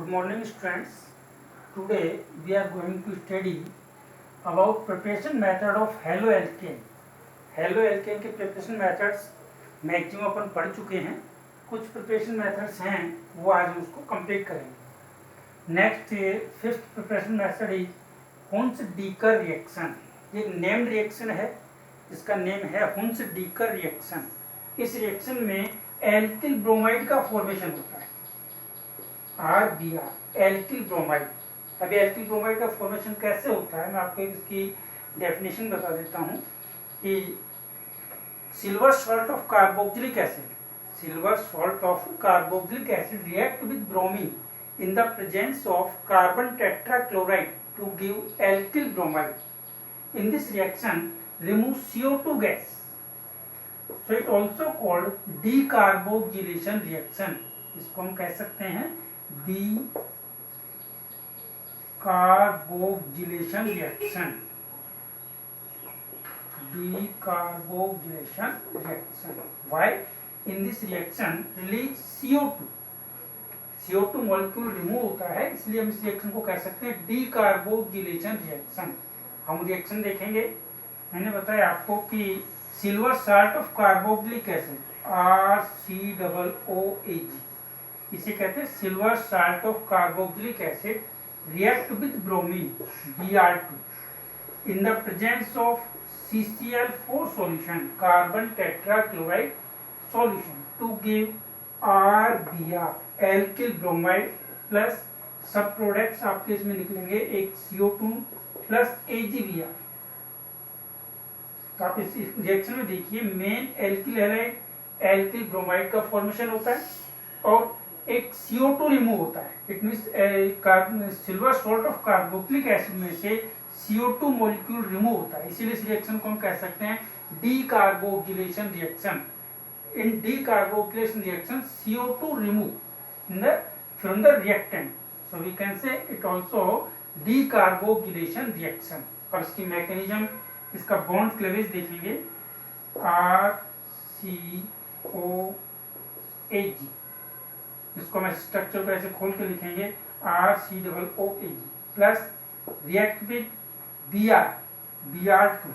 Good morning students. Today we are going to study about preparation method of haloalkane. Haloalkane के preparation methods maximum अपन पढ़ चुके हैं. कुछ preparation methods हैं वो आज हम उसको complete करेंगे. Next fifth preparation method is Huns-Dekker reaction. ये named reaction है, इसका name है Huns-Dekker reaction. इस reaction में एल्किल ब्रोमाइड का फॉर्मेशन होता है. RBr alkyl bromide. अभी एल्किल ब्रोमाइड का फॉर्मेशन कैसे होता है मैं आपको इसकी डेफिनेशन बता देता हूँ कि silver salt of carboxylic acid react with bromine in the presence of carbon tetrachloride to give alkyl bromide. In this reaction remove CO2 gas. So it also called decarboxylation reaction. इसको हम कह सकते हैं decarboxylation reaction. Why? In this reaction release CO2. CO2 molecule remove होता है, इसलिए हम इस रिएक्शन को कह सकते हैं decarboxylation reaction. हम रिएक्शन देखेंगे. मैंने बताया आपको कि silver salt of carboxylic acid RCOOAG, इसे कहते हैं silver salt of carboxylic acid react with bromine Br2 in the presence of CCl4 solution carbon tetrachloride solution to give RBr alkyl bromide plus सब products आपके इसमें निकलेंगे एक CO2 plus AgBr. तो आप इस रिएक्शन में देखिए main alkyl halide alkyl bromide का फॉर्मेशन होता है और एक CO2 रिमूव होता है. It means silver salt of carboxylic acid में से CO2 मॉलिक्यूल रिमूव होता है, इसीलिए इस रिएक्शन को हम कह सकते हैं decarboxylation reaction. In decarboxylation reaction CO2 remove in the from the reactant, so we can say it also decarboxylation reaction. और इसकी मैकेनिज्म, इसका बॉन्ड क्लेवेज देखेंगे RCOAG. इसको मैं स्ट्रक्चर को ऐसे खोल के लिखेंगे RCOOAG plus react with Br2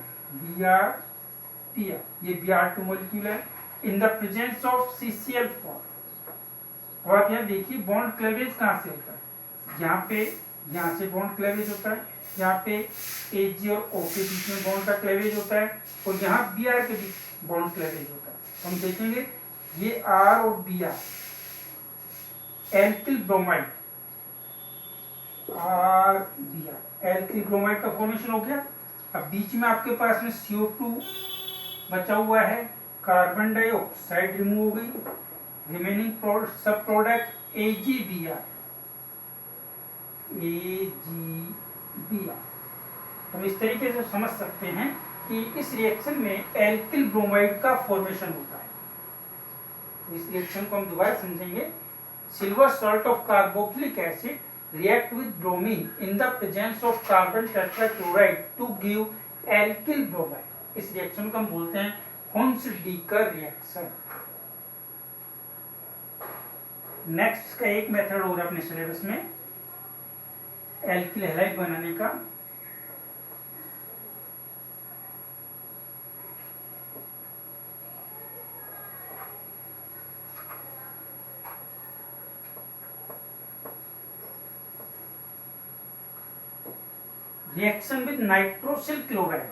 ये Br2 मॉलिक्यूल है इन द प्रेजेंस ऑफ CCl4. और आप यहाँ देखिए बॉन्ड क्लेवेज कहाँ से होता है. यहाँ से बॉन्ड क्लेवेज होता है, यहाँ पे Ag और O के बीच में बॉन्ड का क्लेवेज होता है और यहाँ Br के बीच बॉन्ड क्लेवेज होता है. तो हम देखेंगे ये R और Br alkyl bromide alkyl bromide का फॉर्मेशन हो गया. अब बीच में आपके पास में CO2 बचा हुआ है, कार्बन डाइऑक्साइड रिमूव हो गई, रिमेनिंग सब प्रोडक्ट AgBr. हम इस तरीके से समझ सकते हैं कि इस रिएक्शन में एल्किल ब्रोमाइड का फॉर्मेशन होता है. इस रिएक्शन को हम दोबारा समझेंगे. Silver salt of carboxylic acid react with bromine in the presence of carbon tetrachloride to give alkyl bromide. इस रिएक्शन को हम बोलते हैं हुन्स-डीकर रिएक्शन. नेक्स्ट का एक मेथड हो रहा है अपने सिलेबस में एल्किल हैलाइड बनाने का. Reaction with nitrosyl chloride.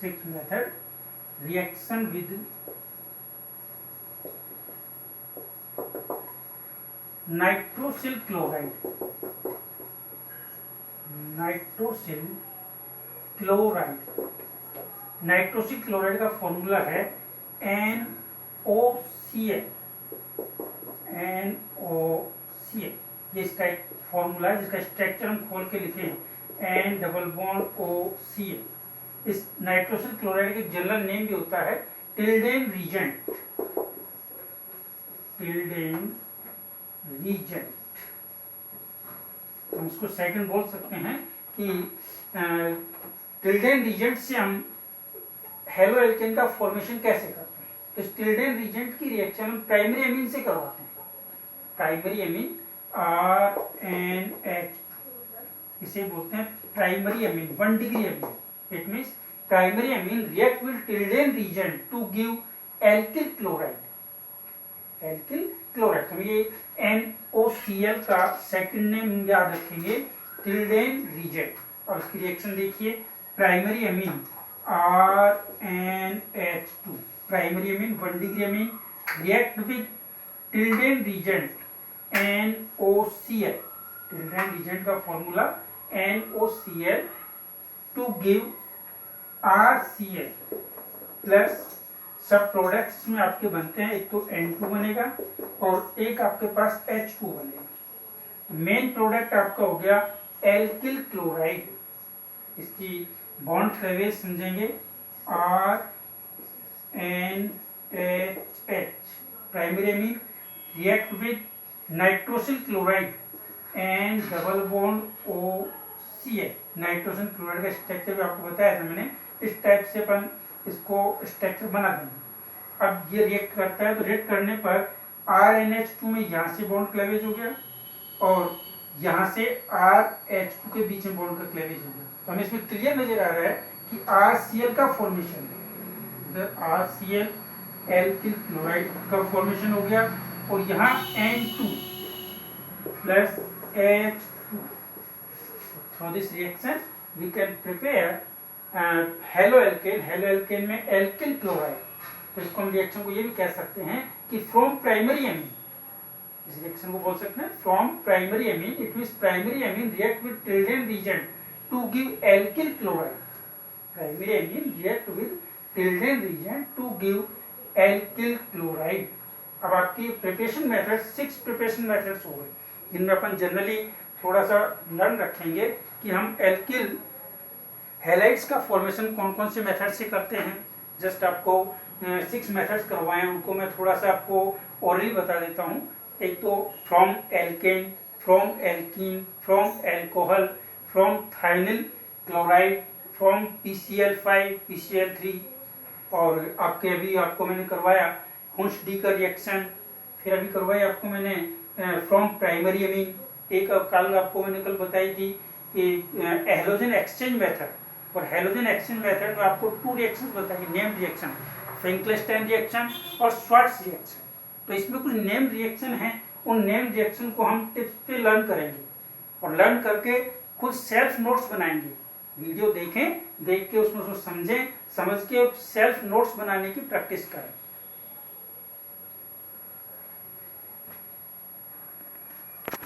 Sixth method reaction with nitrosyl chloride. Nitrosyl chloride का फॉर्मूला है NOCl. ये इसका एक फॉर्मूला है जिसका स्ट्रक्चर हम खोल के लिखे हैं N डबल बॉन्ड OCl. इस नाइट्रोसिल क्लोराइड के जनरल नेम भी होता है टिल्डेन रीजेंट. हम इसको सेकंड बोल सकते हैं कि टिल्डेन रीजेंट से हम हेलोएल्केन का फॉर्मेशन कैसे करते हैं. तो टिल्डेन रीजेंट की रिएक्शन हम प्राइमरी एमीन से करवाते हैं. प्राइमरी एमीन RNH, इसे बोलते हैं primary amine, 1 degree amine. It means primary amine react with Tilden reagent to give alkyl chloride. Alkyl chloride, तो ये NOCl का सेकंड नेम याद रखेंगे, टिल्डेन रीजन। और इसकी रिएक्शन देखिए, primary amine RNH2, primary amine 1 degree amine react with Tilden reagent NOCl, Tilden reagent का formula NOCl to give RCl plus सब प्रोडक्ट्स में आपके बनते हैं, एक तो N2 बनेगा और एक आपके पास H2 बनेगा। मेन प्रोडक्ट आपका हो गया एल्किल क्लोराइड। इसकी बॉन्ड क्लेवेज समझेंगे, RNHH, primary amine react with nitrosyl chloride and double bond OCl। Nitrogen chloride का स्ट्रक्चर भी आपको बताया था मैंने, इस टाइप से अपन इसको स्ट्रक्चर बना देंगे। अब ये रिएक्ट करता है, तो रिएक्ट करने पर RNH2 में यहाँ से बॉन्ड क्लेवेज हो गया और यहाँ से RH2 के बीच में बॉन्ड का क्लेवेज हो गया। तो हमें इसमें क्लियर नजर आ रहा है कि RCl का फॉर्मेशन है, RCl एल्किल क्लोराइड का फॉर्मेशन हो गया और यहाँ N2 plus H2। Through this reaction we can prepare halo alkane. Halo alkane में एल्किल क्लोराइड, तो इसको हम रिएक्शन को ये भी कह सकते हैं कि फ्रॉम प्राइमरी अमीन, इस रिएक्शन को बोल सकते हैं from primary amine, it means primary amine react with Tilden reagent to give alkyl chloride. Primary amine react with Tilden reagent to give alkyl chloride. अब आपकी प्रिपरेशन मेथड 6 प्रिपरेशन मेथड्स हो गए, जिनमें अपन जनरली थोड़ा सा लर्न रखेंगे कि हम एल्किल हैलाइड्स का फॉर्मेशन कौन कौन से मेथड से करते हैं। जस्ट आपको 6 मेथड्स करवाए, उनको मैं थोड़ा सा आपको ओरली बता देता हूँ। एक तो from alkane, from alkene, from alcohol, from thionyl chloride, from PCl5, PCl3, और आपके अभी आपको मैंने करवाया हुंस-डी का रिएक्शन। फिर अभी करवाया आपको मैंने फ्रॉम प्राइमरी अमीन। एक कल आपको मैंने कल बताई थी कि हैलोजन एक्सचेंज मेथड, और हैलोजन एक्सचेंज मेथड में आपको 2 रिएक्शंस बताई, नेम्ड रिएक्शन, फिंकलेस्टाइन रिएक्शन और श्वार्ट्ज रिएक्शन। तो इसमें कुछ नेम रिएक्शन हैं, उन नेम रिएक्शन को हम टिप्स पे लर्न करेंगे और लर्न करके खुद सेल्फ नोट्स बनाएंगे। वीडियो देखें, देख के उसमें समझें, समझ के सेल्फ नोट्स बनाने की प्रैक्टिस करें।